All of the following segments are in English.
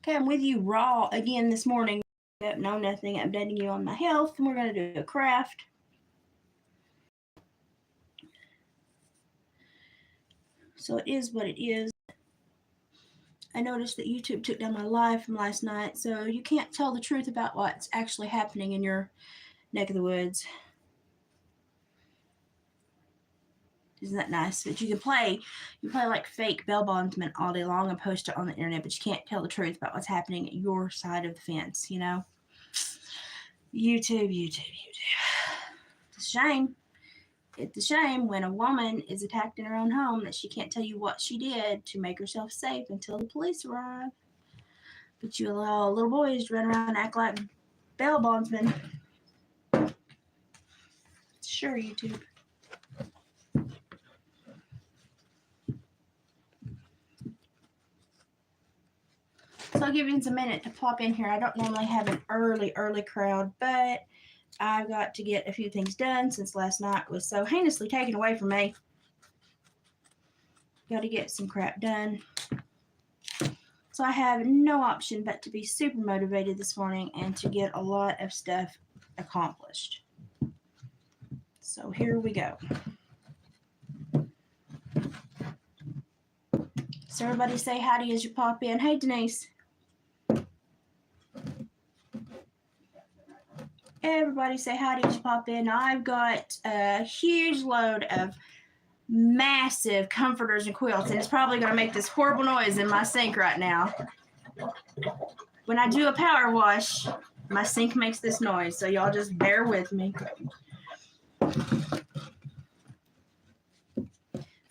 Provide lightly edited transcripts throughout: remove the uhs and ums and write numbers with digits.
Okay, I'm with you raw again this morning. No, nothing. Updating you on my health, and we're going to do a craft. So it is what it is. I noticed that YouTube took down my live from last night, so you can't tell the truth about what's actually happening in your neck of the woods. Isn't that nice? But you play like fake bail bondsmen all day long and post it on the internet, but you can't tell the truth about what's happening at your side of the fence, you know? YouTube. It's a shame. It's a shame when a woman is attacked in her own home that she can't tell you what she did to make herself safe until the police arrive. But you allow little boys to run around and act like bail bondsmen. Sure, YouTube. So I'll give you a minute to plop in here. I don't normally have an early crowd, but I've got to get a few things done since last night was so heinously taken away from me. Got to get some crap done. So I have no option but to be super motivated this morning and to get a lot of stuff accomplished. So here we go. So everybody say howdy as you pop in. Hey, Denise. Everybody say howdy as you pop in. I've got a huge load of massive comforters and quilts, and it's probably going to make this horrible noise in my sink right now. When I do a power wash, my sink makes this noise, so y'all just bear with me.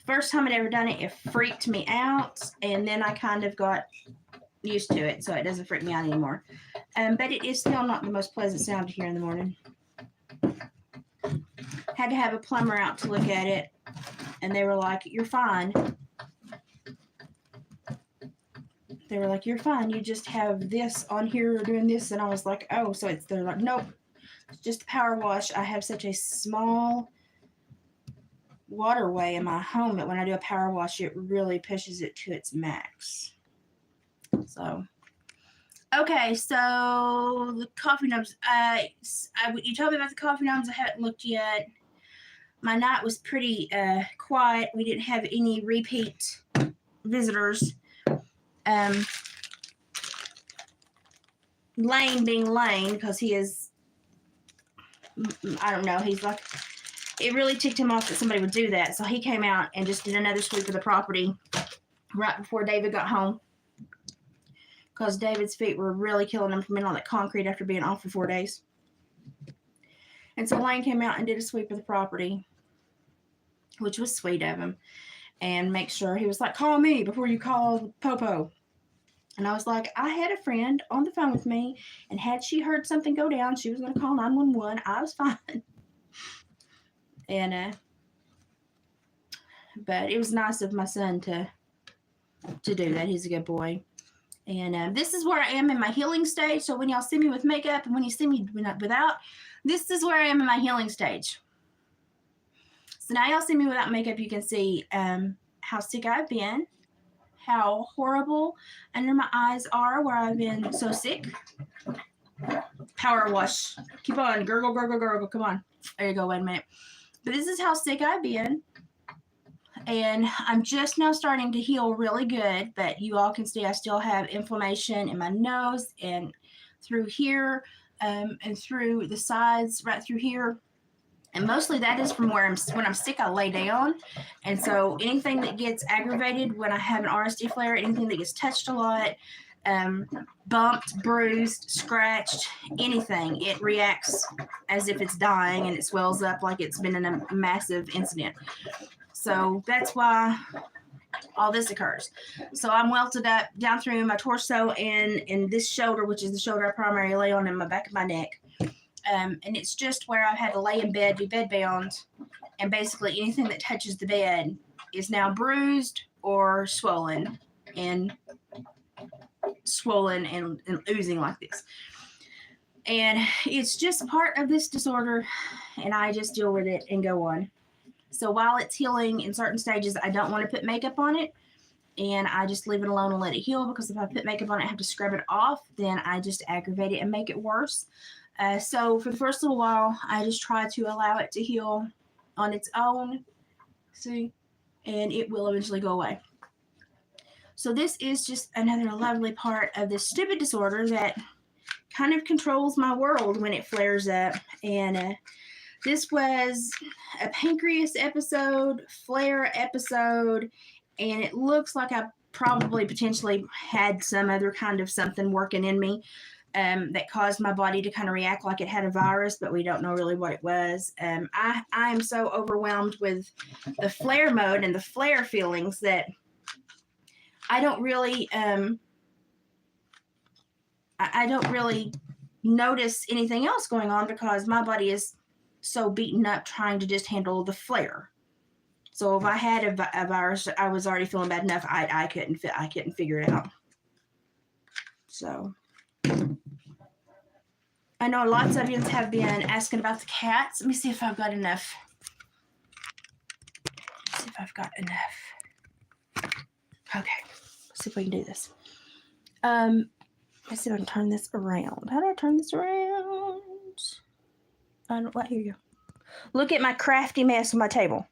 First time I'd ever done it, it freaked me out, and then I kind of got used to it, so it doesn't freak me out anymore. But it is still not the most pleasant sound to hear in the morning. Had to have a plumber out to look at it, and they were like, "You're fine." They were like, "You're fine. You just have this on here doing this," and I was like, "Oh, so it's." They're like, "Nope, it's just a power wash. I have such a small waterway in my home that when I do a power wash, it really pushes it to its max." So. Okay, so the coffee knobs. You told me about the coffee knobs. I haven't looked yet. My night was pretty quiet. We didn't have any repeat visitors. Lane being Lane, because he is, I don't know, he's like, it really ticked him off that somebody would do that. So he came out and just did another sweep of the property right before David got home, because David's feet were really killing him from being on that concrete after being off for 4 days. And so Lane came out and did a sweep of the property, which was sweet of him. And make sure, he was like, "Call me before you call Popo." And I was like, I had a friend on the phone with me, and had she heard something go down, she was going to call 911. I was fine. And but it was nice of my son to do that. He's a good boy. And this is where I am in my healing stage. So when y'all see me with makeup and when you see me without, this is where I am in my healing stage. So now y'all see me without makeup, you can see how sick I've been, how horrible under my eyes are where I've been so sick. Power wash. Keep on. Gurgle, gurgle, gurgle. Come on. There you go. Wait a minute. But this is how sick I've been. And I'm just now starting to heal really good. But you all can see I still have inflammation in my nose and through here and through the sides, right through here. And mostly that is from when I'm sick, I lay down. And so anything that gets aggravated when I have an RSD flare, anything that gets touched a lot, bumped, bruised, scratched, anything, it reacts as if it's dying and it swells up like it's been in a massive incident. So that's why all this occurs. So I'm welted up down through my torso and in this shoulder, which is the shoulder I primarily lay on in my back of my neck. And it's just where I've had to lay in bed, be bed bound, and basically anything that touches the bed is now bruised or swollen and oozing like this. And it's just part of this disorder, and I just deal with it and go on. So while it's healing in certain stages, I don't want to put makeup on it. and I just leave it alone and let it heal, because if I put makeup on it, I have to scrub it off, then I just aggravate it and make it worse. So for the first little while, I just try to allow it to heal on its own. See? And it will eventually go away. So this is just another lovely part of this stupid disorder that kind of controls my world when it flares up. And this was a pancreas episode, flare episode, and it looks like I probably potentially had some other kind of something working in me that caused my body to kind of react like it had a virus, but we don't know really what it was. I am so overwhelmed with the flare mode and the flare feelings that I don't really I don't really notice anything else going on, because my body is so beaten up trying to just handle the flare. So if I had a virus, I was already feeling bad enough. I couldn't figure it out. So I know lots of you have been asking about the cats. Let me see if I've got enough. Okay, let's see if we can do this. Let's see if I can turn this around. How do I turn this around? I don't. What? Here you go. Look at my crafty mess on my table.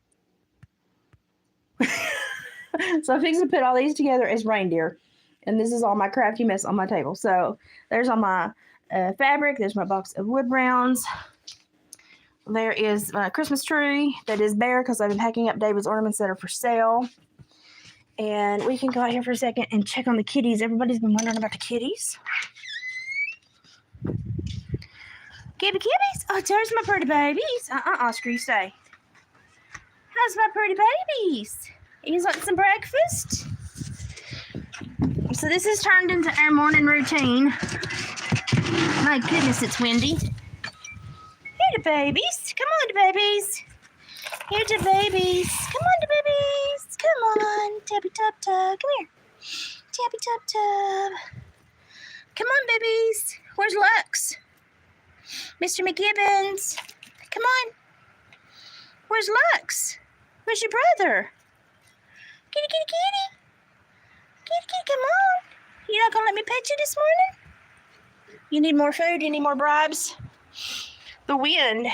So I'm fixing to put all these together as reindeer, and this is all my crafty mess on my table. So there's all my fabric. There's my box of wood rounds. There is my Christmas tree that is bare because I've been packing up David's ornaments that are for sale. And we can go out here for a second and check on the kitties. Everybody's been wondering about the kitties. Kitties. Oh, there's my pretty babies. Oscar, you stay. How's my pretty babies? You want some breakfast? So this has turned into our morning routine. My goodness, it's windy. Here the babies. Come on, the babies. Here the babies. Come on, the babies. Come on. Tabby Tub Tub. Come here. Tabby Tub Tub. Come on, babies. Where's Lux? Mr. McGibbons. Come on. Where's Lux? Where's your brother? Kitty, kitty, kitty. Kitty, kitty, come on. You're not going to let me pet you this morning? You need more food? You need more bribes? The wind.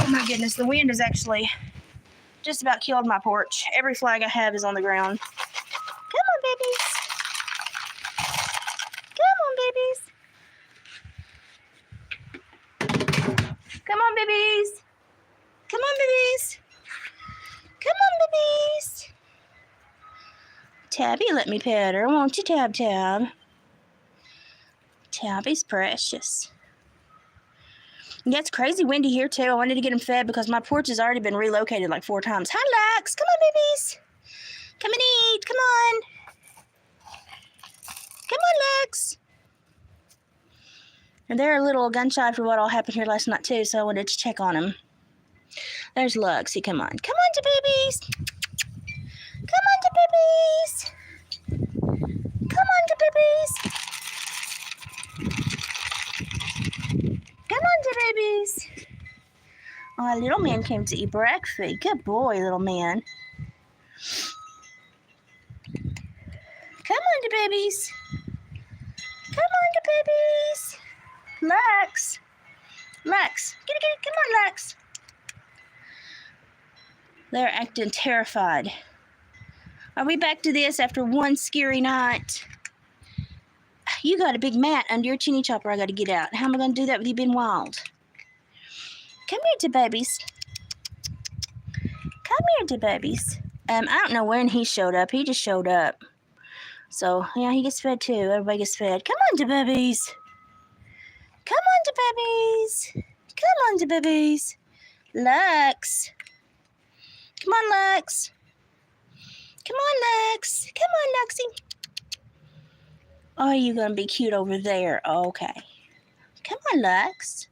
Oh my goodness, the wind has actually just about killed my porch. Every flag I have is on the ground. Come on, babies. Come on, babies. Come on, babies. Come on, babies. Come on, babies. Tabby, let me pet her. Won't you, Tab Tab? Tabby's precious. Yeah, it's crazy windy here, too. I wanted to get him fed because my porch has already been relocated like 4 times. Hi, Lux. Come on, babies. Come and eat. Come on. Come on, Lux. And they're a little gun-shy for what all happened here last night, too, so I wanted to check on them. There's Luxie. Come on. Come on, to babies. Come on, to babies. Come on, to babies. Come on, to babies. Oh, little man came to eat breakfast. Good boy, little man. Come on, to babies. Come on, to babies. Lux. Lux. Get it. Come on, Lux. They're acting terrified. Are we back to this after one scary night? You got a big mat under your chinny chopper I got to get out. How am I going to do that with you being wild? Come here, to babies. Come here, to babies. I don't know when he showed up. He just showed up. So, yeah, he gets fed too. Everybody gets fed. Come on, to babies. Come on, to babies. Come on, to babies. Lux. Come on, Lux. Come on, Lux. Come on, Luxie. Oh, you're going to be cute over there. Okay. Come on, Lux.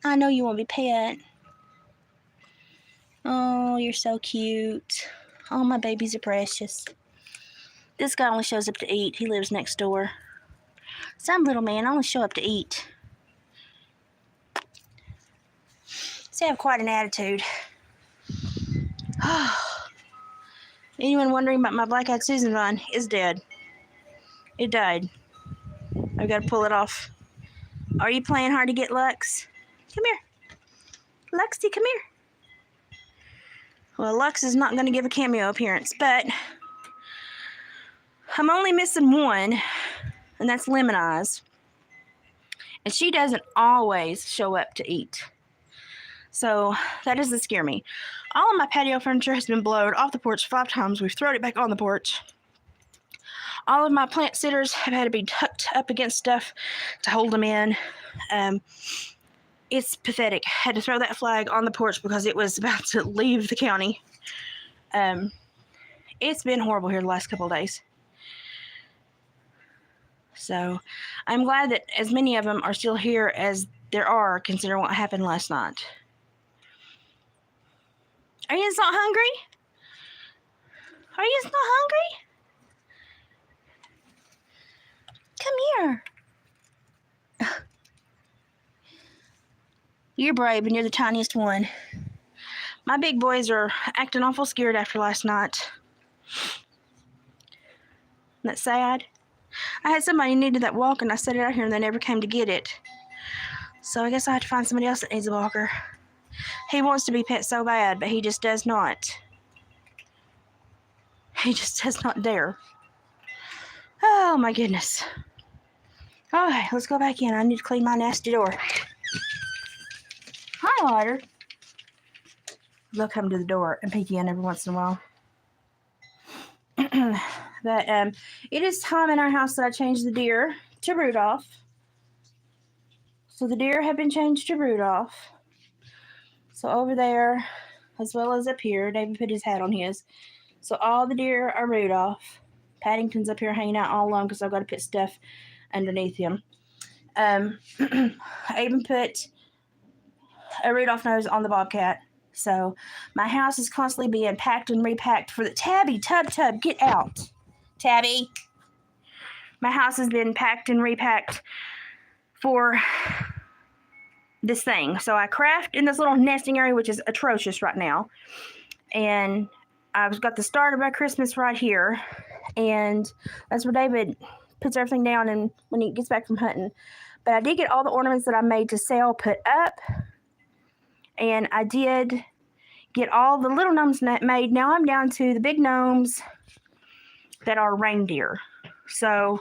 I know you want to be pet. Oh, you're so cute. All my babies are precious. This guy only shows up to eat. He lives next door. Some little man only show up to eat. So I have quite an attitude. Anyone wondering about my black-eyed Susan vine is dead. It died. I've got to pull it off. Are you playing hard to get, Lux? Come here. Luxy, come here. Well, Lux is not going to give a cameo appearance, but I'm only missing one, and that's Lemon Eyes. And she doesn't always show up to eat. So that doesn't scare me. All of my patio furniture has been blowed off the porch 5 times. We've thrown it back on the porch. All of my plant sitters have had to be tucked up against stuff to hold them in. It's pathetic. I had to throw that flag on the porch because it was about to leave the county. It's been horrible here the last couple of days. So I'm glad that as many of them are still here as there are, considering what happened last night. Are you not hungry? Are you not hungry? Come here. You're brave and you're the tiniest one. My big boys are acting awful scared after last night. Isn't that sad? I had somebody who needed that walker and I set it out here and they never came to get it. So I guess I have to find somebody else that needs a walker. He wants to be pet so bad, but he just does not. He just does not dare. Oh my goodness. Okay, let's go back in. I need to clean my nasty door. Hi, Otter. They'll come to the door and peek in every once in a while. But it is time in our house that I change the deer to Rudolph. So the deer have been changed to Rudolph. So over there, as well as up here, David put his hat on his. So all the deer are Rudolph. Paddington's up here hanging out all alone because I've got to put stuff underneath him. I even put a Rudolph nose on the Bobcat. So my house is constantly being packed and repacked for the Tabby, Tub, get out. Tabby. My house has been packed and repacked for this thing. So I craft in this little nesting area, which is atrocious right now. And I've got the start of my Christmas right here. And that's where David puts everything down and when he gets back from hunting. But I did get all the ornaments that I made to sell put up. And I did get all the little gnomes made. Now I'm down to the big gnomes that are reindeer. So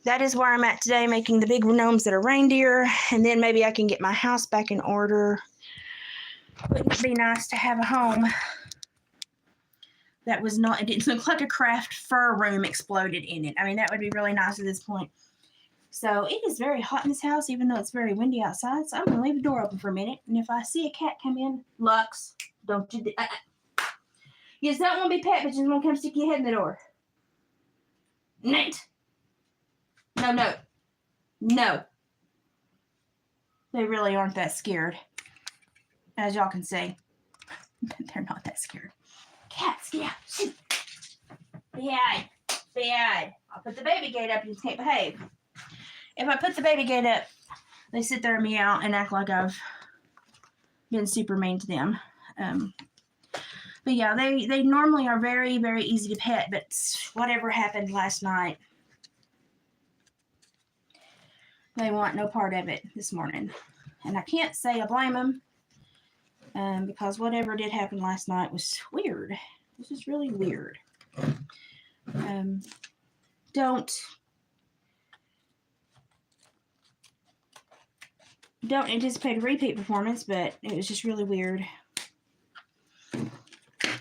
that is where I'm at today, making the big gnomes that are reindeer. And then maybe I can get my house back in order. Wouldn't it be nice to have a home that was not, it didn't look like a craft fur room exploded in it. I mean, that would be really nice at this point. So it is very hot in this house, even though it's very windy outside. So I'm going to leave the door open for a minute. And if I see a cat come in, Lux, don't you... You just don't want to be pet, but you just want to come stick your head in the door. Nate. No. They really aren't that scared. As y'all can see. They're not that scared. Cats, yeah. Bad. I'll put the baby gate up and you can't behave. If I put the baby gate up, they sit there and meow and act like I've been super mean to them. But yeah, they normally are very, very easy to pet, but whatever happened last night, they want no part of it this morning. And I can't say I blame them, because whatever did happen last night was weird. This is really weird. Don't anticipate a repeat performance, but it was just really weird.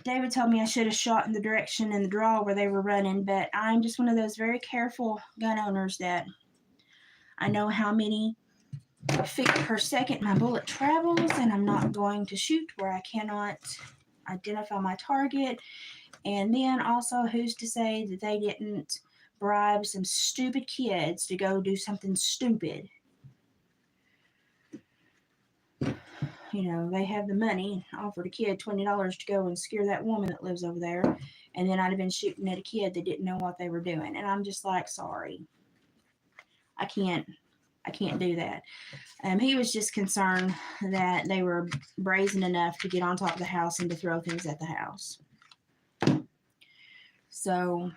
David told me I should have shot in the direction in the draw where they were running, but I'm just one of those very careful gun owners that I know how many feet per second my bullet travels, and I'm not going to shoot where I cannot identify my target. And then also, who's to say that they didn't bribe some stupid kids to go do something stupid? You know, they have the money, offered a kid $20 to go and scare that woman that lives over there, and then I'd have been shooting at a kid that didn't know what they were doing. And I'm just like, sorry. I can't do that. He was just concerned that they were brazen enough to get on top of the house and to throw things at the house. So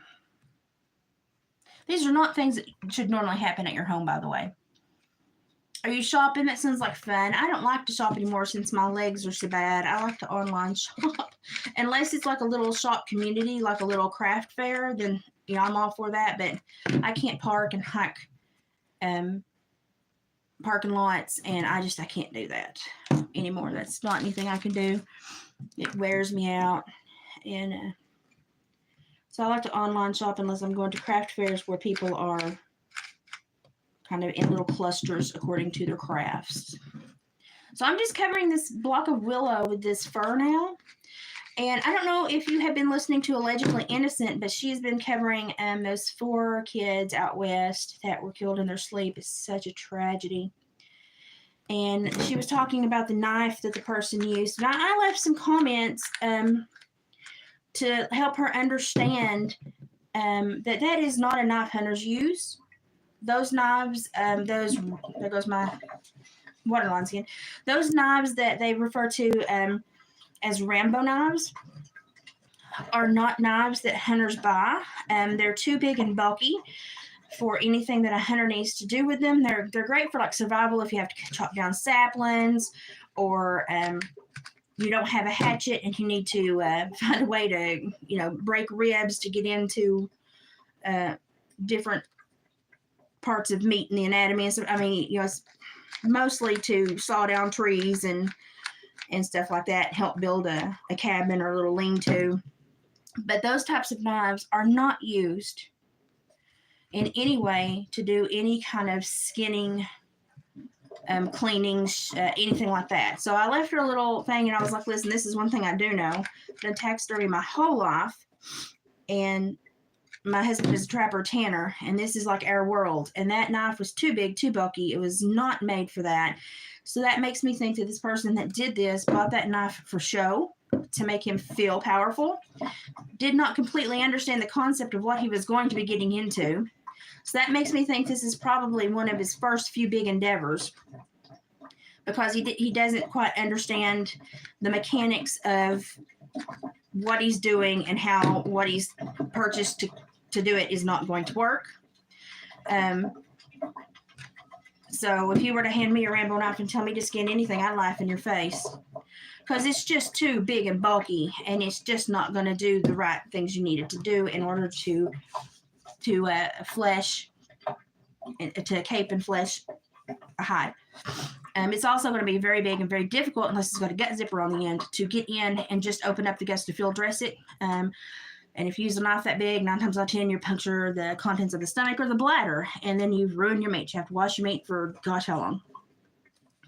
these are not things that should normally happen at your home, by the way. Are you shopping? That sounds like fun. I don't like to shop anymore since my legs are so bad. I like to online shop. Unless it's like a little shop community, like a little craft fair, then I'm all for that. But I can't park and hike parking lots, and I can't do that anymore. That's not anything I can do. It wears me out. And so I like to online shop unless I'm going to craft fairs where people are kind of in little clusters according to their crafts. So I'm just covering this block of willow with this fur now. And I don't know if you have been listening to Allegedly Innocent, but she's been covering those 4 kids out west that were killed in their sleep. It's such a tragedy. And she was talking about the knife that the person used. And I left some comments to help her understand that is not a knife hunters use. Those knives, there goes my waterline skin. Those knives that they refer to as Rambo knives are not knives that hunters buy. They're too big and bulky for anything that a hunter needs to do with them. They're great for like survival if you have to chop down saplings, or you don't have a hatchet and you need to find a way to break ribs to get into different parts of meat in the anatomy. So, I mean, it's mostly to saw down trees and stuff like that, help build a cabin or a little lean-to. But those types of knives are not used in any way to do any kind of skinning, cleaning, anything like that. So I left her a little thing, and I was like, listen, this is one thing I do know. I've done taxidermy my whole life, and my husband is a trapper tanner, and this is like our world. And that knife was too big, too bulky. It was not made for that. So that makes me think that this person that did this bought that knife for show, to make him feel powerful, did not completely understand the concept of what he was going to be getting into. So that makes me think this is probably one of his first few big endeavors, because he doesn't quite understand the mechanics of what he's doing and how what he's purchased to do it is not going to work. So if you were to hand me a Rambo knife and tell me to skin anything, I'd laugh in your face, because it's just too big and bulky, and it's just not going to do the right things you need it to do in order to flesh, to cape and flesh a hide. It's also going to be very big and very difficult, unless it's got a gut zipper on the end, to get in and just open up the guts to field dress it. And if you use a knife that big, 9 times out of 10, you puncture the contents of the stomach or the bladder, and then you've ruined your meat. You have to wash your meat for gosh how long.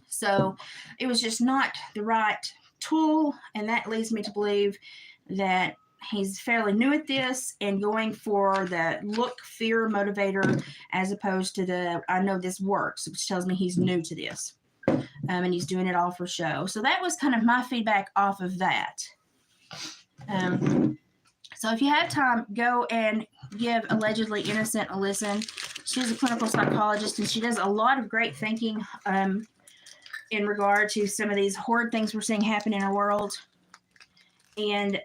So it was just not the right tool, and that leads me to believe that he's fairly new at this and going for the look, fear motivator, as opposed to the I know this works, which tells me he's new to this. And he's doing it all for show. So that was kind of my feedback off of that. So if you have time, go and give Allegedly Innocent a listen. She's a clinical psychologist, and she does a lot of great thinking in regard to some of these horrid things we're seeing happen in our world. And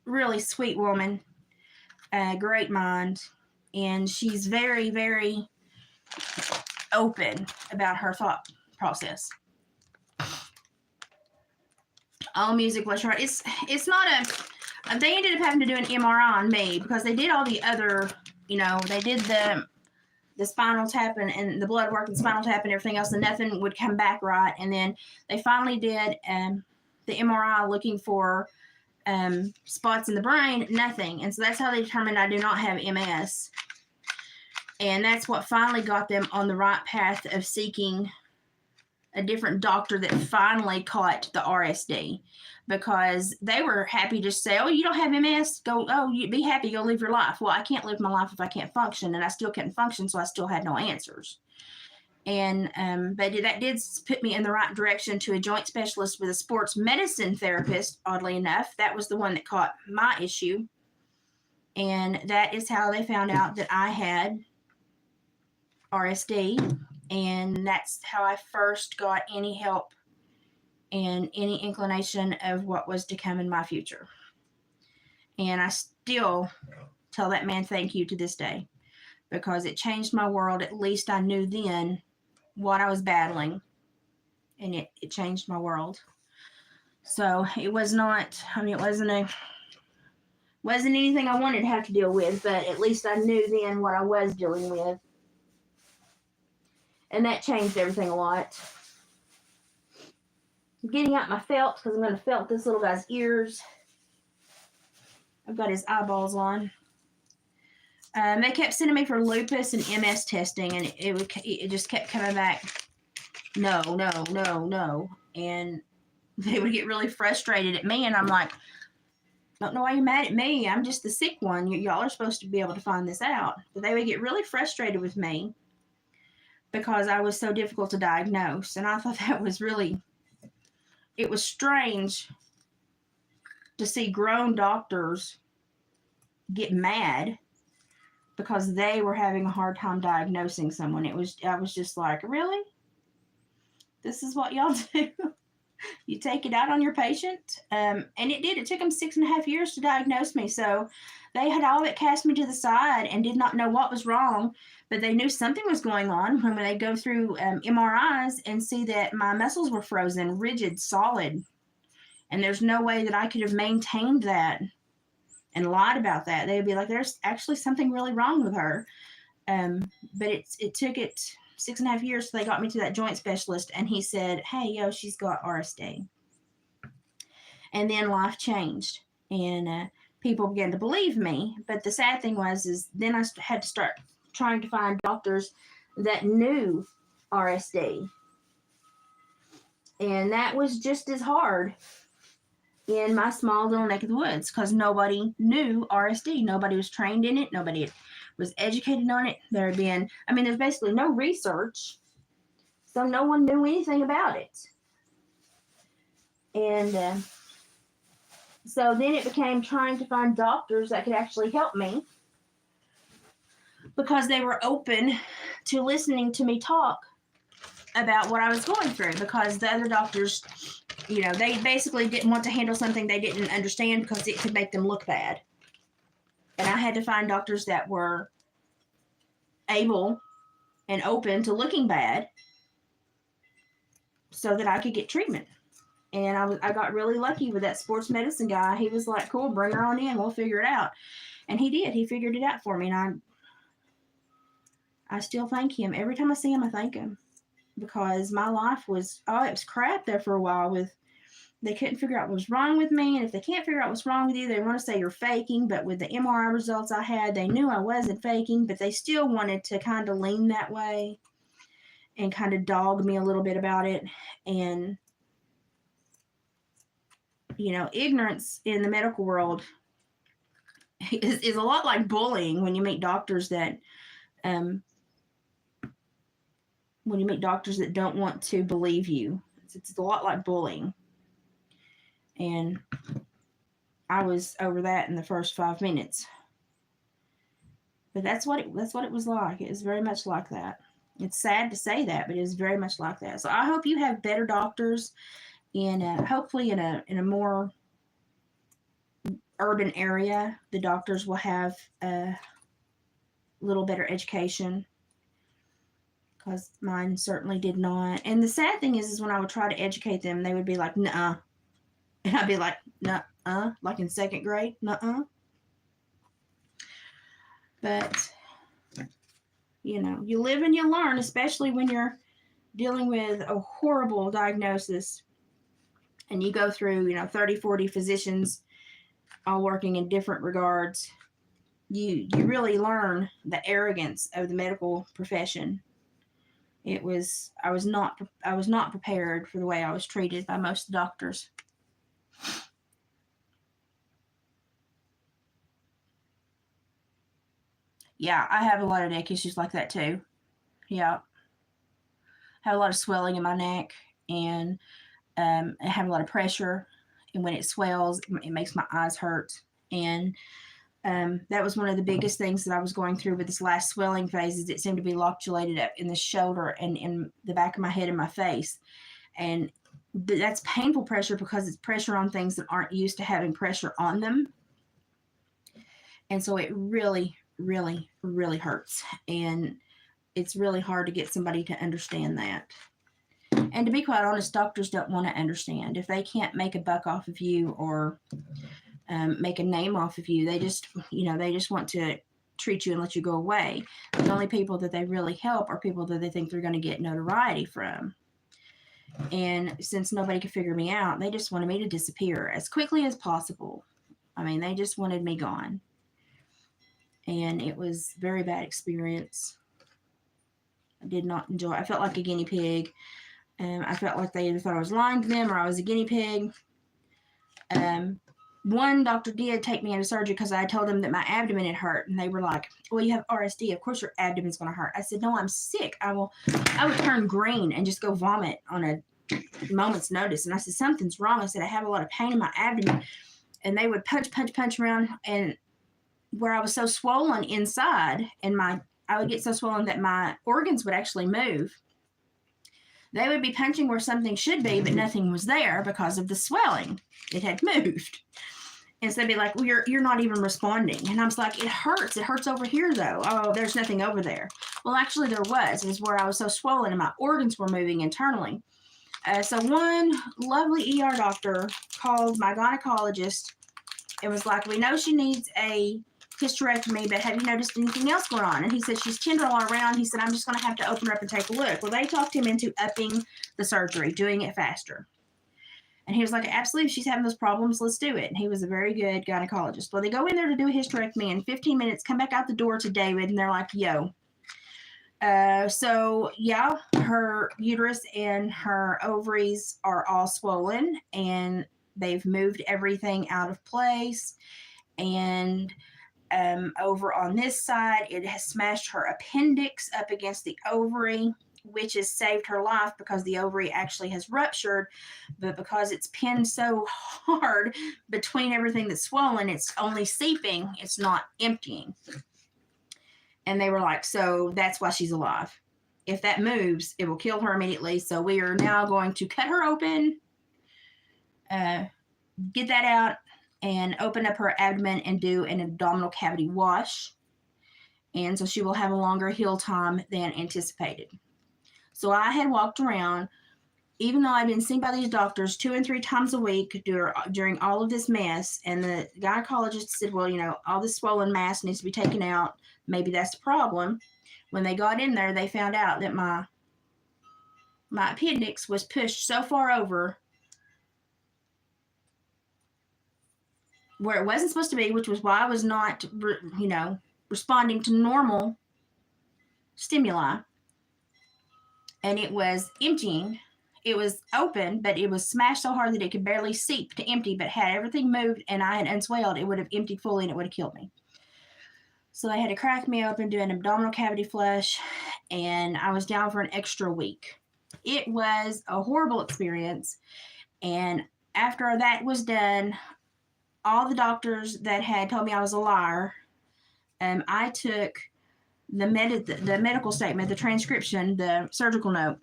really sweet woman, great mind, and she's very, very open about her thought process. All music was right. It's not a. They ended up having to do an MRI on me, because they did all the other, they did the spinal tap and the blood work and spinal tap and everything else, and nothing would come back right. And then they finally did the MRI looking for spots in the brain, nothing. And so that's how they determined I do not have MS. And that's what finally got them on the right path of seeking a different doctor that finally caught the RSD, because they were happy to say, oh, you don't have MS? You be happy, go live your life. Well, I can't live my life if I can't function, and I still couldn't function, so I still had no answers. And but that did put me in the right direction to a joint specialist with a sports medicine therapist, oddly enough. That was the one that caught my issue. And that is how they found out that I had RSD. And that's how I first got any help and any inclination of what was to come in my future. And I still tell that man thank you to this day, because it changed my world. At least I knew then what I was battling, and it changed my world. So it was not, I mean, it wasn't anything I wanted to have to deal with, but at least I knew then what I was dealing with. And that changed everything a lot. I'm getting out my felt because I'm going to felt this little guy's ears. I've got his eyeballs on. They kept sending me for lupus and MS testing, and it just kept coming back. No. And they would get really frustrated at me, and I'm like, don't know why you're mad at me. I'm just the sick one. Y'all are supposed to be able to find this out. But they would get really frustrated with me because I was so difficult to diagnose. And I thought that was really, it was strange to see grown doctors get mad because they were having a hard time diagnosing someone. I was just like, really? This is what y'all do? You take it out on your patient? And it did. It took them 6.5 years to diagnose me. So they had all but cast me to the side and did not know what was wrong, but they knew something was going on when they go through MRIs and see that my muscles were frozen, rigid, solid. And there's no way that I could have maintained that and lied about that. They'd be like, there's actually something really wrong with her. But it took it 6.5 years, so they got me to that joint specialist, and he said, hey, she's got RSD. And then life changed, and people began to believe me. But the sad thing is then I had to start trying to find doctors that knew RSD. And that was just as hard in my small little neck of the woods because nobody knew RSD. Nobody was trained in it. Nobody was educated on it. There's basically no research, so no one knew anything about it. And so then it became trying to find doctors that could actually help me because they were open to listening to me talk about what I was going through, because the other doctors, they basically didn't want to handle something they didn't understand because it could make them look bad. And I had to find doctors that were able and open to looking bad so that I could get treatment. And I got really lucky with that sports medicine guy. He was like, cool, bring her on in. We'll figure it out. And he did. He figured it out for me. And I still thank him. Every time I see him, I thank him. Because my life it was crap there for a while. They couldn't figure out what was wrong with me. And if they can't figure out what's wrong with you, they want to say you're faking. But with the MRI results I had, they knew I wasn't faking, but they still wanted to kind of lean that way and kind of dog me a little bit about it. And, ignorance in the medical world is a lot like bullying when you meet doctors that, don't want to believe you. It's a lot like bullying. And I was over that in the first 5 minutes. But that's what it was like. It was very much like that. It's sad to say that, but it was very much like that. So I hope you have better doctors hopefully in a more urban area. The doctors will have a little better education, because mine certainly did not. And the sad thing is when I would try to educate them, they would be like, nuh-uh. And I'd be like, nuh-uh, like in 2nd grade, nuh-uh. But, you live and you learn, especially when you're dealing with a horrible diagnosis and you go through, 30, 40 physicians all working in different regards. You really learn the arrogance of the medical profession. I was not prepared for the way I was treated by most doctors. Yeah, I have a lot of neck issues like that too. Yeah. I have a lot of swelling in my neck, and I have a lot of pressure. And when it swells, it makes my eyes hurt. And that was one of the biggest things that I was going through with this last swelling phase, is it seemed to be loculated up in the shoulder and in the back of my head and my face. And that's painful pressure because it's pressure on things that aren't used to having pressure on them. And so it really, really, really hurts. And it's really hard to get somebody to understand that. And to be quite honest, doctors don't want to understand. If they can't make a buck off of you or make a name off of you, they just want to treat you and let you go away. The only people that they really help are people that they think they're going to get notoriety from. And since nobody could figure me out, they just wanted me to disappear as quickly as possible. I mean, they just wanted me gone. And it was a very bad experience. I did not enjoy it. I felt like a guinea pig. I felt like they either thought I was lying to them or I was a guinea pig. One doctor did take me into surgery because I told them that my abdomen had hurt, and they were like, "Well, you have RSD. Of course, your abdomen's going to hurt." I said, "No, I'm sick. I would turn green and just go vomit on a moment's notice." And I said, "Something's wrong." I said, "I have a lot of pain in my abdomen," and they would punch around, and where I was so swollen inside, and I would get so swollen that my organs would actually move. They would be punching where something should be, but nothing was there because of the swelling. It had moved. And so they'd be like, "Well, you're not even responding." And I was like, "It hurts. It hurts over here, though." "Oh, there's nothing over there." Well, actually, there was. It was where I was so swollen and my organs were moving internally. So one lovely ER doctor called my gynecologist. It was like, "We know she needs a hysterectomy, but have you noticed anything else going on?" And he said, "She's tender all around." He said, "I'm just going to have to open her up and take a look." Well, they talked him into upping the surgery, doing it faster. And he was like, "Absolutely, if she's having those problems, let's do it." And he was a very good gynecologist. Well, they go in there to do a hysterectomy in 15 minutes, come back out the door to David, and they're like, "Yo." So yeah, her uterus and her ovaries are all swollen, and they've moved everything out of place. And over on this side, it has smashed her appendix up against the ovary, which has saved her life because the ovary actually has ruptured. But because it's pinned so hard between everything that's swollen, it's only seeping, it's not emptying. And they were like, "So that's why she's alive. If that moves, it will kill her immediately. So we are now going to cut her open, get that out, and open up her abdomen and do an abdominal cavity wash. And so she will have a longer heal time than anticipated." So I had walked around, even though I'd been seen by these doctors 2 and 3 times a week during all of this mess. And the gynecologist said, "Well, all this swollen mass needs to be taken out. Maybe that's the problem." When they got in there, they found out that my appendix was pushed so far over where it wasn't supposed to be, which was why I was not, responding to normal stimuli. And it was emptying. It was open, but it was smashed so hard that it could barely seep to empty. But had everything moved and I had unswelled, it would have emptied fully and it would have killed me. So they had to crack me open, do an abdominal cavity flush, and I was down for an extra week. It was a horrible experience. And after that was done, all the doctors that had told me I was a liar, I took the medical statement, the transcription, the surgical note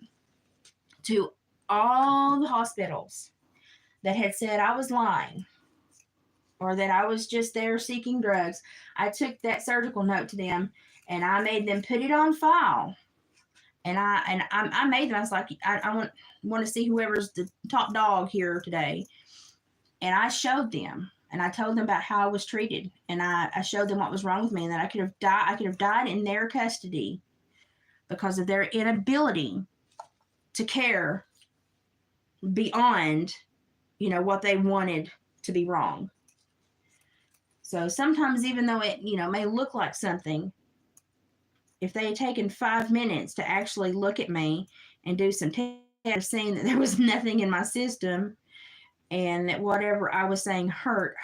to all the hospitals that had said I was lying or that I was just there seeking drugs. I took that surgical note to them and I made them put it on file. And I made them. I was like, I want to see whoever's the top dog here today. And I showed them. And I told them about how I was treated, and I showed them what was wrong with me, and that I could have died in their custody because of their inability to care beyond, what they wanted to be wrong. So sometimes, even though it, may look like something, if they had taken 5 minutes to actually look at me and do some tests, seeing that there was nothing in my system, and that whatever I was saying hurt.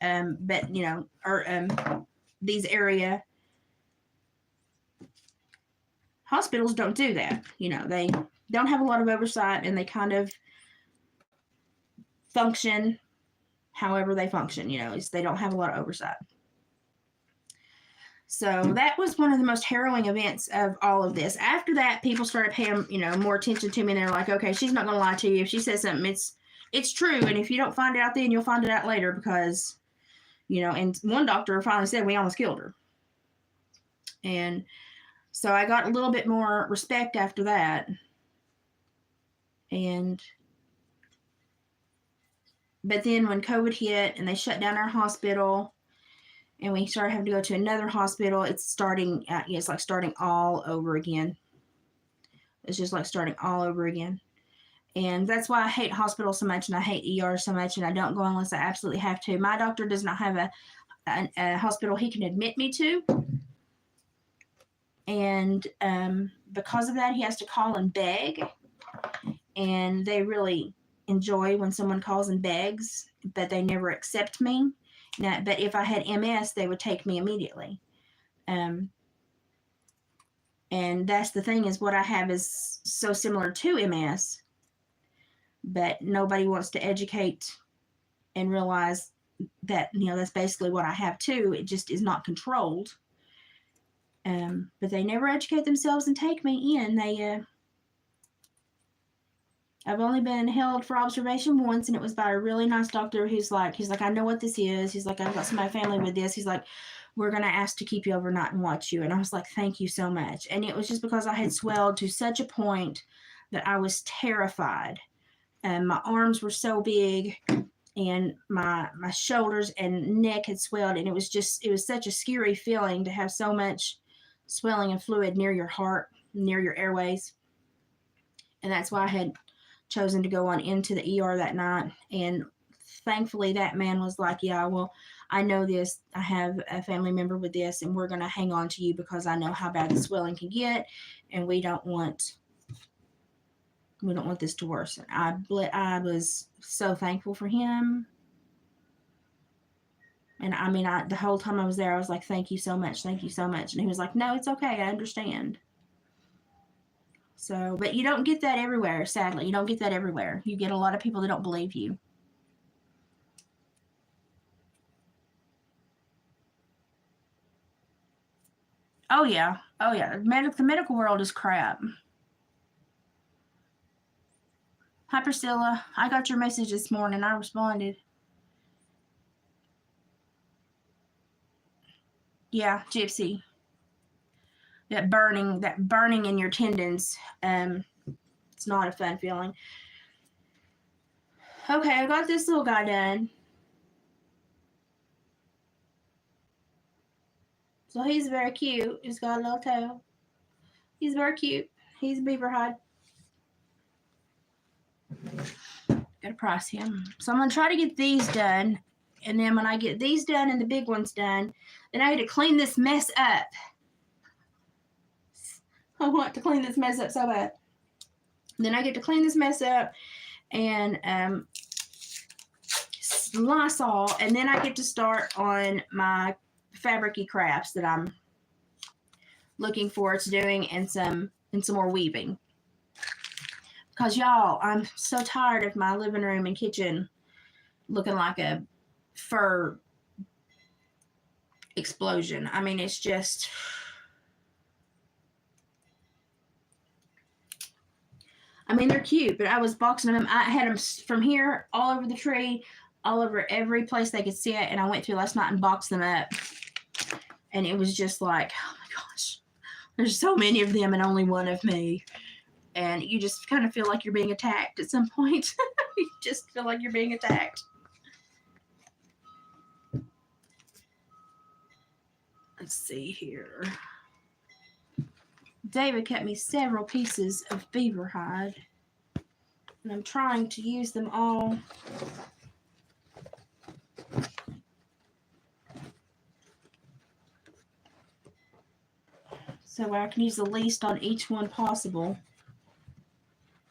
But these area hospitals don't do that. They don't have a lot of oversight, and they kind of function however they function. They don't have a lot of oversight. So that was one of the most harrowing events of all of this. After that, people started paying, more attention to me, and they're like, okay, she's not going to lie to you. If she says something, it's true. And if you don't find it out then, you'll find it out later because, and one doctor finally said we almost killed her. And so I got a little bit more respect after that. But then when COVID hit and they shut down our hospital and we started having to go to another hospital, it's like starting all over again. It's just like starting all over again. And that's why I hate hospitals so much and I hate ER so much, and I don't go unless I absolutely have to. My doctor does not have a hospital he can admit me to. And because of that, he has to call and beg. And they really enjoy when someone calls and begs, but they never accept me. Now, but if I had MS, they would take me immediately. And that's the thing, is what I have is so similar to MS, but nobody wants to educate and realize that, that's basically what I have too. It just is not controlled. But they never educate themselves and take me in. I've only been held for observation once, and it was by a really nice doctor he's like, I know what this is. He's like, I've got some of my family with this. He's like, we're going to ask to keep you overnight and watch you. And I was like, thank you so much. And it was just because I had swelled to such a point that I was terrified. And my arms were so big, and my shoulders and neck had swelled. And it was such a scary feeling to have so much swelling and fluid near your heart, near your airways. And that's why I had chosen to go on into the ER that night. And thankfully that man was like, yeah, well, I know this. I have a family member with this, and we're going to hang on to you because I know how bad the swelling can get, and we don't want this to worsen. I was so thankful for him. And I mean, the whole time I was there, I was like, thank you so much. Thank you so much. And he was like, no, it's okay. I understand. So, but you don't get that everywhere, sadly. You don't get that everywhere. You get a lot of people that don't believe you. Oh, yeah. Oh, yeah. The medical world is crap. Hi, Priscilla. I got your message this morning. I responded. Yeah, Gypsy. That burning in your tendons. It's not a fun feeling. Okay, I got this little guy done. So he's very cute. He's got a little tail. He's very cute. He's a beaver hide. Gotta price him. So I'm gonna try to get these done. And then when I get these done and the big ones done, then I get to clean this mess up. I want to clean this mess up so bad. Then I get to clean this mess up and Lysol, and then I get to start on my fabricy crafts that I'm looking forward to doing, and some more weaving. Because y'all, I'm so tired of my living room and kitchen looking like a fur explosion. I mean, it's just... I mean, they're cute, but I was boxing them. I had them from here all over the tree, all over every place they could sit, and I went through last night and boxed them up. And it was just like, oh my gosh, there's so many of them and only one of me. And you just kind of feel like you're being attacked at some point. You just feel like you're being attacked. Let's see here. David cut me several pieces of beaver hide, and I'm trying to use them all. So I can use the least on each one possible.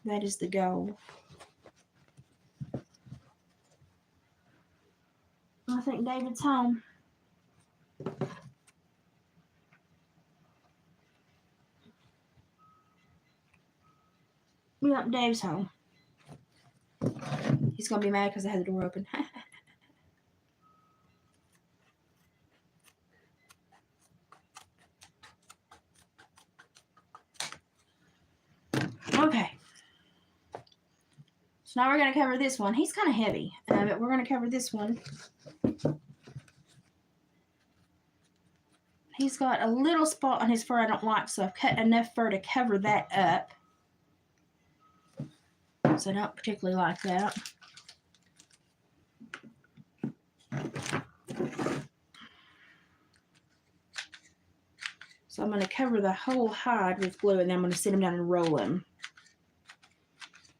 That is the goal. I think David's home. Yep, Dave's home. He's going to be mad because I had the door open. So now we're going to cover this one. He's kind of heavy, but we're going to cover this one. He's got a little spot on his fur I don't like, so I've cut enough fur to cover that up. So I don't particularly like that. So I'm going to cover the whole hide with glue, and then I'm going to sit him down and roll him.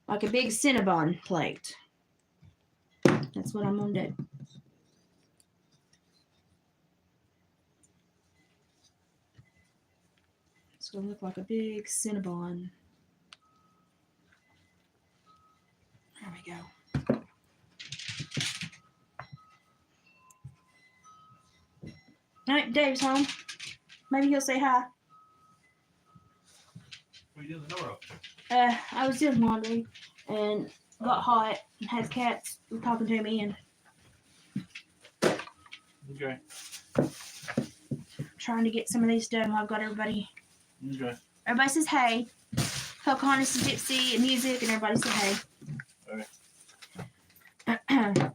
Like a big Cinnabon plate. That's what I'm going to do. It's going to look like a big Cinnabon. There we go. All right, Dave's home. Maybe he'll say hi. What are you doing the door open? I was doing laundry and got hot and had cats talking to me and Okay. trying to get some of these done while I've got everybody. Okay. Everybody says hey. Pocahontas and Gypsy and music and everybody say hey. Okay.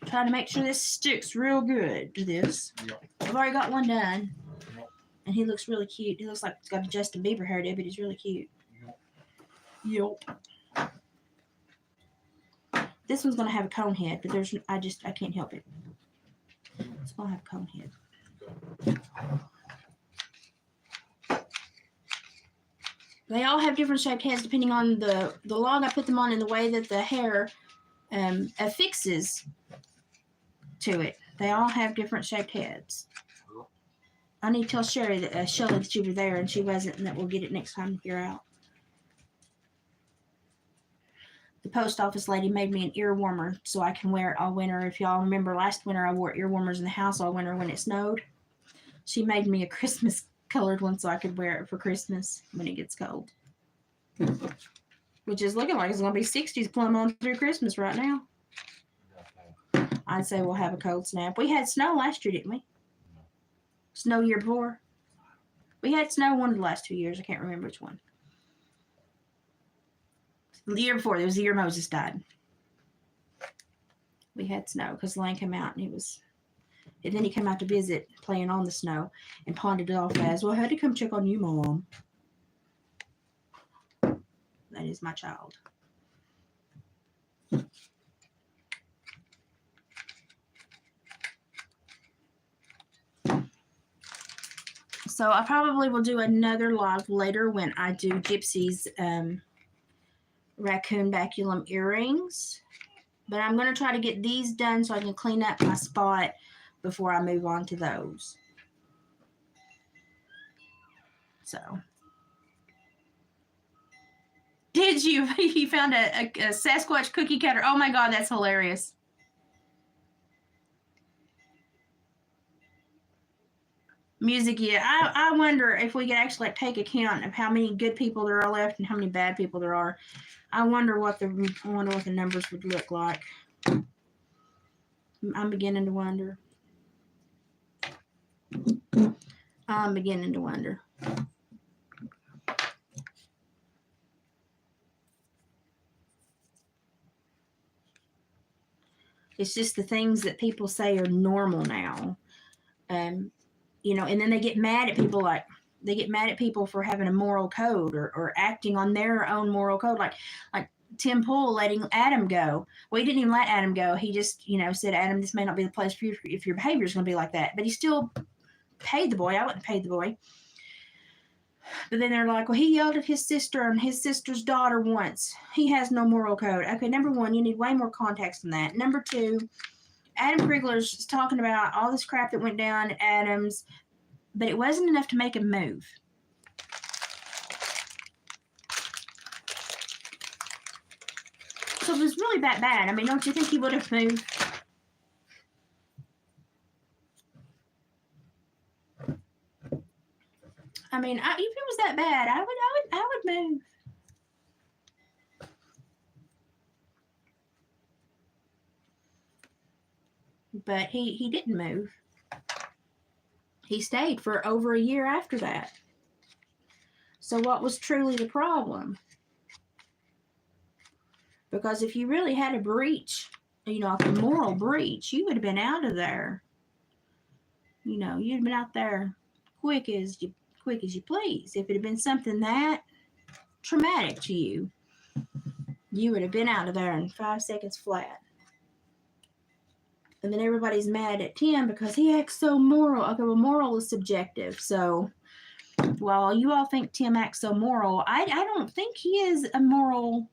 Trying to make sure this sticks real good to this. Yep. I've already got one done. Yep. And he looks really cute. He looks like he's got a Justin Bieber hair there, but he's really cute. Yep. This one's gonna have a cone head, but I can't help it. It's gonna have a cone head. They all have different shaped heads depending on the log I put them on and the way that the hair affixes to it. They all have different shaped heads. I need to tell Shelly that you were there and she wasn't, and that we'll get it next time you're out. The post office lady made me an ear warmer so I can wear it all winter. If y'all remember last winter, I wore ear warmers in the house all winter when it snowed. She made me a Christmas colored one so I could wear it for Christmas when it gets cold. Which is looking like it's going to be 60s plumb on through Christmas right now. I'd say we'll have a cold snap. We had snow last year, didn't we? Snow year before? We had snow one of the last 2 years. I can't remember which one. The year before, it was the year Moses died. We had snow because Lane came out and and then he came out to visit playing on the snow and pawned it off as, well, I had to come check on you, Mom. That is my child. So I probably will do another live later when I do Gypsy's raccoon baculum earrings. But I'm going to try to get these done so I can clean up my spot before I move on to those. So. Did you? You found a Sasquatch cookie cutter. Oh my God, that's hilarious. Music, yeah. I wonder if we could actually take account of how many good people there are left and how many bad people there are. I wonder what the numbers would look like. I'm beginning to wonder. I'm beginning to wonder. It's just the things that people say are normal now. You know, and then they get mad at people for having a moral code or acting on their own moral code. Like Tim Pool letting Adam go. Well, he didn't even let Adam go. He just, said, Adam, this may not be the place for you if your behavior is going to be like that. But he still paid the boy. I wouldn't pay the boy. But then they're like, well, he yelled at his sister and his sister's daughter once. He has no moral code. Okay, number one, you need way more context than that. Number two, Adam Krigler's talking about all this crap that went down at Adam's, but it wasn't enough to make him move. So if it was really that bad, I mean, don't you think he would have moved? I mean, if it was that bad, I would move. But he didn't move. He stayed for over a year after that. So what was truly the problem? Because if you really had a breach, you know, like a moral breach, you would have been out of there. You know, you'd have been out there quick as you please. If it had been something that traumatic to you, you would have been out of there in 5 seconds flat. And then everybody's mad at Tim because he acts so moral. Okay, well, moral is subjective. So while you all think Tim acts so moral, I don't think he is a moral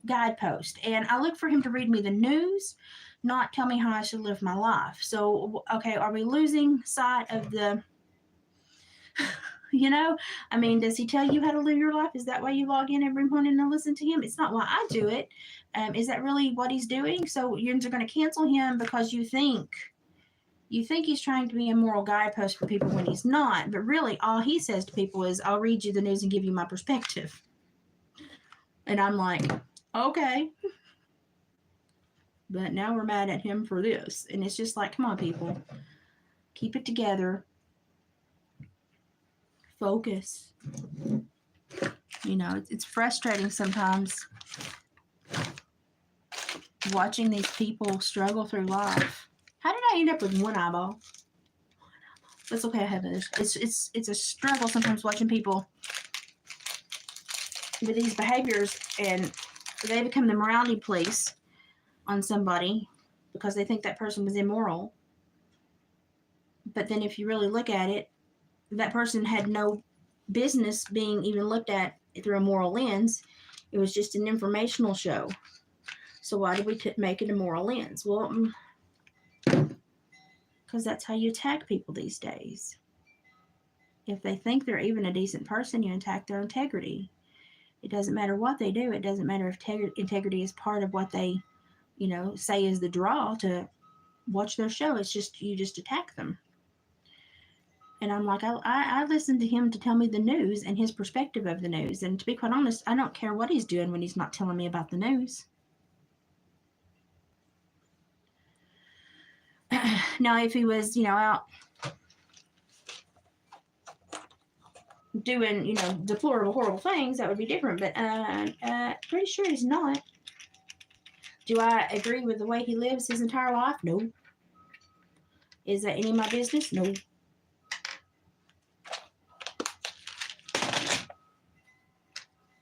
guidepost. And I look for him to read me the news, not tell me how I should live my life. So, okay, are we losing sight of the, you know, I mean, does he tell you how to live your life? Is that why you log in every morning and listen to him? It's not why I do it. Is that really what he's doing? So you're going to cancel him because you think he's trying to be a moral guidepost for people when he's not. But really, all he says to people is, I'll read you the news and give you my perspective. And I'm like, okay. But now we're mad at him for this. And it's just like, come on, people. Keep it together. Focus. You know, it's frustrating sometimes watching these people struggle through life. How did I end up with one eyeball? It's okay, I have it. It's a struggle sometimes watching people with these behaviors, and they become the morality police on somebody because they think that person was immoral. But then if you really look at it, that person had no business being even looked at through a moral lens. It was just an informational show. So why did we make it a moral lens? Well, because that's how you attack people these days. If they think they're even a decent person, you attack their integrity. It doesn't matter what they do. It doesn't matter if integrity is part of what they, you know, say is the draw to watch their show. It's just, you just attack them. And I'm like, I listen to him to tell me the news and his perspective of the news. And to be quite honest, I don't care what he's doing when he's not telling me about the news. Now, if he was, you know, out doing, you know, deplorable, horrible things, that would be different. But pretty sure he's not. Do I agree with the way he lives his entire life? No. Is that any of my business? No.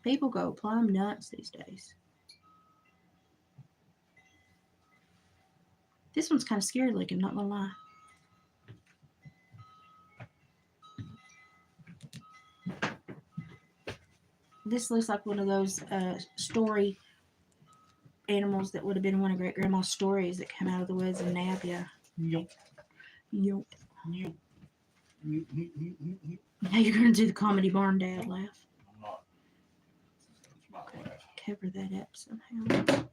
People go plumb nuts these days. This one's kind of scary looking, not gonna lie. This looks like one of those story animals that would have been one of Great Grandma's stories that come out of the woods and nab you. Yep. Yep. Yep. Now you're gonna do the comedy barn dad laugh. I'm not. It's my laugh. Cover that up somehow.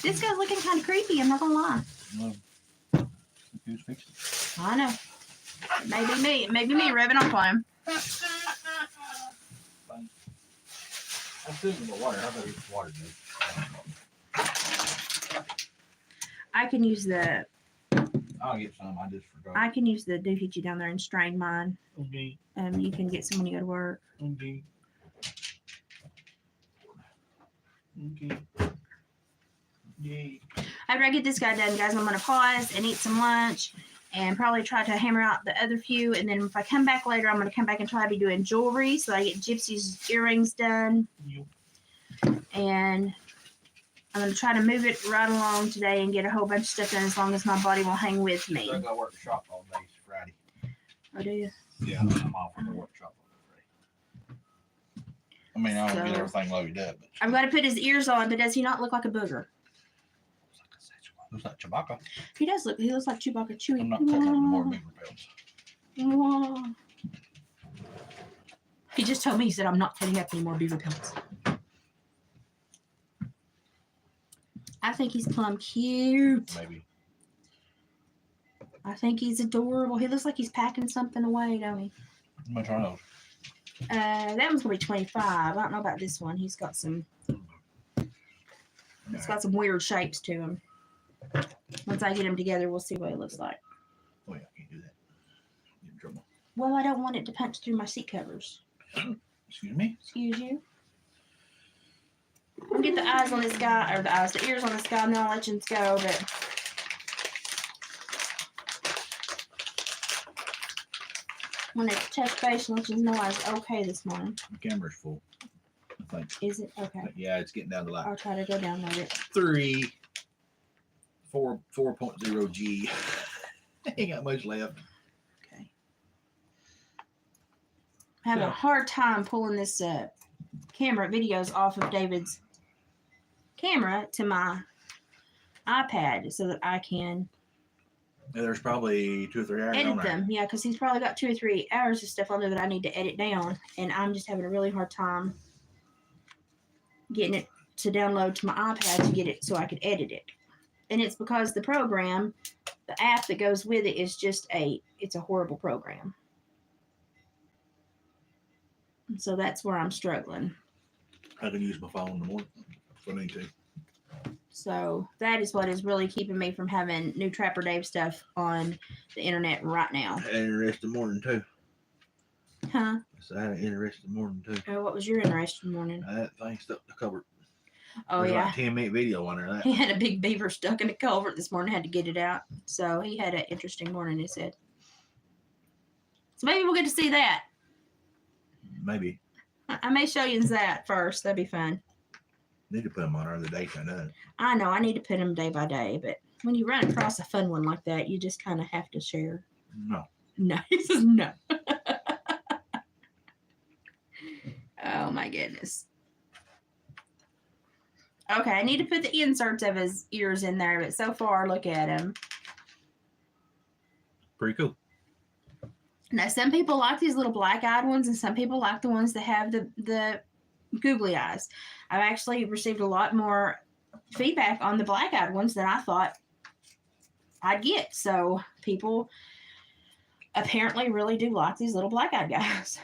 This guy's looking kind of creepy, I'm not gonna lie. No. Who's fixing it? I know. Maybe me. Maybe me rubbing off on him. I'm sitting in the water. How about you water, dude? I can use the I'll get some. I just forgot. I can use the doohickey down there and strain mine. Okay. You can get some when you go to work. Okay. Okay. Yay. After I get this guy done, guys, I'm going to pause and eat some lunch and probably try to hammer out the other few. And then if I come back later, I'm going to come back and try to be doing jewelry. So I get Gypsy's earrings done. Yep. And I'm going to try to move it right along today and get a whole bunch of stuff done as long as my body will hang with me. I got to work the shop all day. It's Friday. Oh, do you? Yeah, I'm off from the workshop on Friday. I mean, I don't get So- everything loaded up, but I'm going to put his ears on, but does he not look like a booger? looks like Chewbacca. He does look. He looks like Chewbacca Chewy. I'm not cutting up no more beaver pelts. Mwah. He just told me, he said, I'm not cutting up any more beaver pelts. I think he's plumb cute. Maybe. I think he's adorable. He looks like he's packing something away, don't he? I'm gonna try those. That one's gonna be 25. I don't know about this one. He's got some weird shapes to him. Once I get him together, we'll see what it looks like. Oh yeah, I can't do that. Get in trouble. Well, I don't want it to punch through my seat covers. Excuse me. Excuse you. I'll get the eyes on this guy, or the ears on this guy, and then I'll let you go, but. I'm going to touch base and let you know I was okay this morning. The camera's full. I think. Is it? Okay. But yeah, it's getting down to like I'll try to go download it. 4.0 G. Ain't got much left. Okay. I'm having a hard time pulling this camera videos off of David's camera to my iPad so that I can Yeah, there's probably 2 or 3 hours on edit there. them. Yeah, because he's probably got 2 or 3 hours of stuff on there that I need to edit down, and I'm just having a really hard time getting it to download to my iPad to get it so I could edit it. And it's because the program, the app that goes with it is just it's a horrible program. And so that's where I'm struggling. I can use my phone in the morning if I need to. So that is what is really keeping me from having new Trapper Dave stuff on the internet right now. I had an interesting morning too. Huh? So I had an interesting morning too. Oh, what was your interesting morning? That thing stuck in the cupboard. Oh, There's yeah. like a 10-minute video on there. He had a big beaver stuck in a culvert this morning, had to get it out. So he had an interesting morning, he said. So maybe we'll get to see that. Maybe. I may show you that first. That'd be fun. Need to put them on our other day. I know. I know, I need to put them day by day, but when you run across a fun one like that, you just kind of have to share. No. No, he says no. Oh my goodness. Okay, I need to put the inserts of his ears in there, but so far, look at him. Pretty cool. Now, some people like these little black-eyed ones, and some people like the ones that have the googly eyes. I've actually received a lot more feedback on the black-eyed ones than I thought I'd get. So people apparently really do like these little black-eyed guys.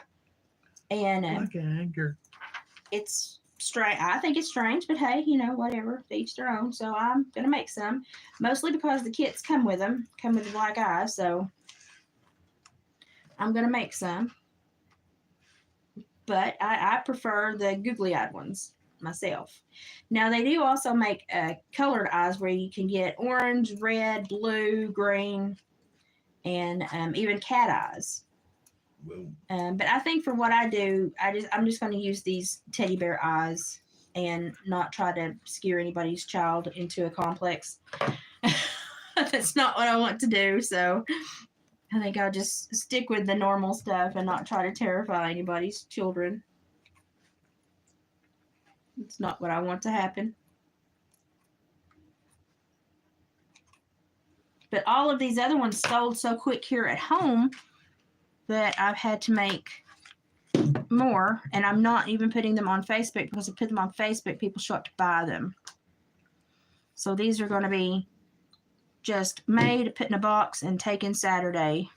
And Like an anchor. it's strange. I think it's strange, but hey, whatever. To each their own. So I'm going to make some, mostly because the kits come with them, come with the black eyes. So I'm going to make some. But I prefer the googly-eyed ones myself. Now, they do also make colored eyes where you can get orange, red, blue, green, and even cat eyes. Well, But I think for what I do, I'm just going to use these teddy bear eyes and not try to scare anybody's child into a complex. That's not what I want to do. So I think I'll just stick with the normal stuff and not try to terrify anybody's children. It's not what I want to happen. But all of these other ones sold so quick here at home that I've had to make more. And I'm not even putting them on Facebook, because if I put them on Facebook, people show up to buy them. So these are going to be just made, put in a box, and taken Saturday.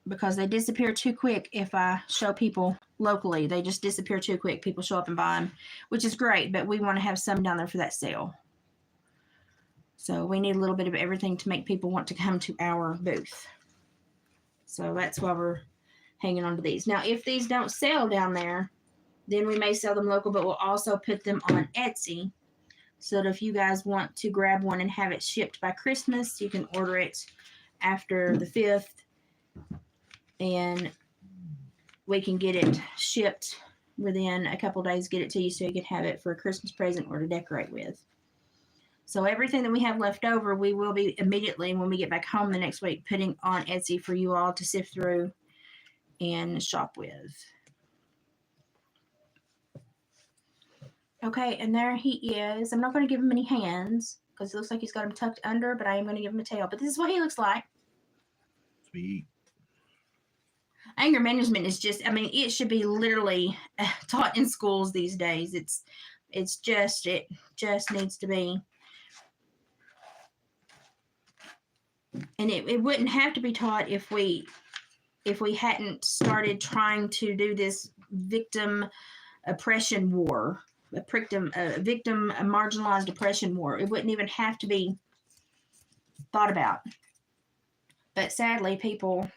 Because they disappear too quick if I show people locally. They just disappear too quick. People show up and buy them, which is great, but we want to have some down there for that sale. So we need a little bit of everything to make people want to come to our booth. So that's why we're hanging on to these. Now, if these don't sell down there, then we may sell them local, but we'll also put them on Etsy. So that if you guys want to grab one and have it shipped by Christmas, you can order it after the 5th. And we can get it shipped within a couple days, get it to you so you can have it for a Christmas present or to decorate with. So everything that we have left over, we will be immediately, when we get back home the next week, putting on Etsy for you all to sift through and shop with. Okay, and there he is. I'm not going to give him any hands because it looks like he's got him tucked under, but I am going to give him a tail. But this is what he looks like. Sweet. Anger management is just, it should be literally taught in schools these days. It just needs to be. And it wouldn't have to be taught if we hadn't started trying to do this victim oppression war, a marginalized oppression war. It wouldn't even have to be thought about. But sadly, people,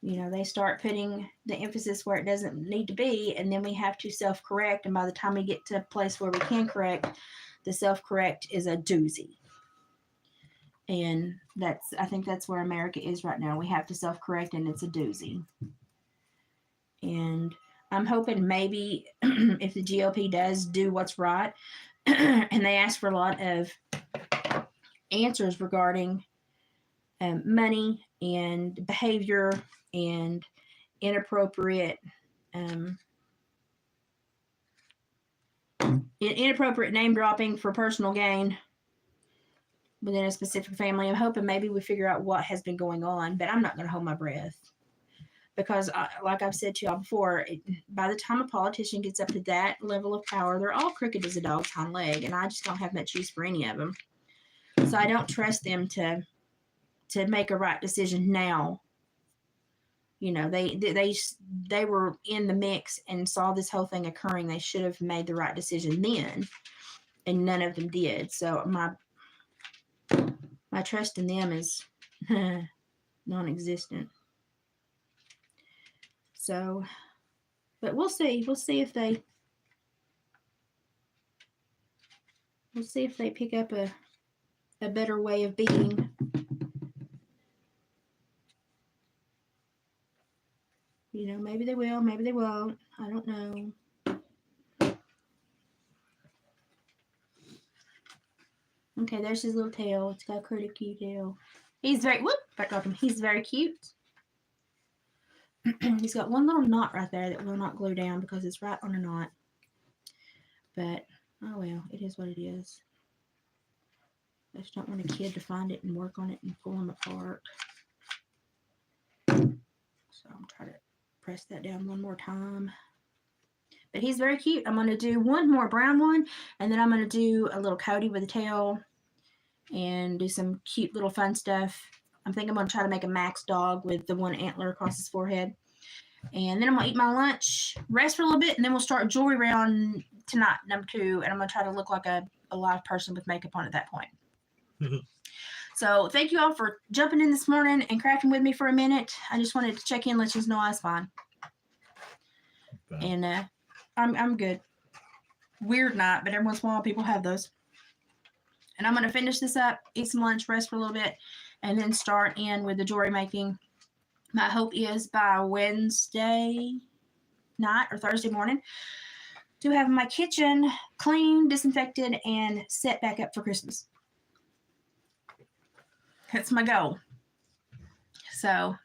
they start putting the emphasis where it doesn't need to be, and then we have to self-correct. And by the time we get to a place where we can correct, the self-correct is a doozy. And I think that's where America is right now. We have to self-correct, and it's a doozy. And I'm hoping maybe if the GOP does do what's right, and they ask for a lot of answers regarding money and behavior and inappropriate name dropping for personal gain within a specific family. I'm hoping maybe we figure out what has been going on, but I'm not going to hold my breath because, like I've said to y'all before, by the time a politician gets up to that level of power, they're all crooked as a dog's hind leg, and I just don't have much use for any of them. So I don't trust them to make a right decision now. They were in the mix and saw this whole thing occurring. They should have made the right decision then, and none of them did. So my trust in them is non-existent. So, but we'll see. We'll see if they pick up a better way of being. Maybe they will, maybe they won't. I don't know. Okay, there's his little tail. It's got a pretty cute tail. He's very, he's very cute. He's got one little knot right there that will not glue down because it's right on a knot. But, oh well, it is what it is. I just don't want a kid to find it and work on it and pull them apart. So I'm trying to press that down one more time. But he's very cute. I'm going to do one more brown one, and then I'm going to do a little Cody with a tail and do some cute little fun stuff. I think I'm going to try to make a Max dog with the one antler across his forehead. And then I'm going to eat my lunch, rest for a little bit, and then we'll start jewelry round tonight, number 2. And I'm going to try to look like a live person with makeup on at that point. So thank you all for jumping in this morning and crafting with me for a minute. I just wanted to check in, let you know I was fine. And I'm good. Weird night, but every once in a while people have those. And I'm going to finish this up, eat some lunch, rest for a little bit, and then start in with the jewelry making. My hope is by Wednesday night or Thursday morning to have my kitchen clean, disinfected, and set back up for Christmas. That's my goal. So,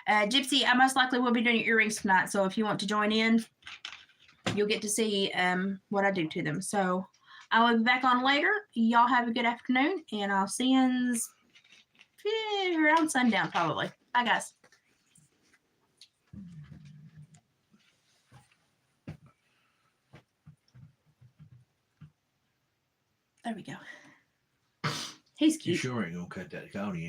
Gypsy, I most likely will be doing your earrings tonight. So if you want to join in, you'll get to see what I do to them. So I will be back on later. Y'all have a good afternoon, and I'll see you around sundown probably. Bye, guys. There we go. He's cute. You sure ain't gonna cut that Connie?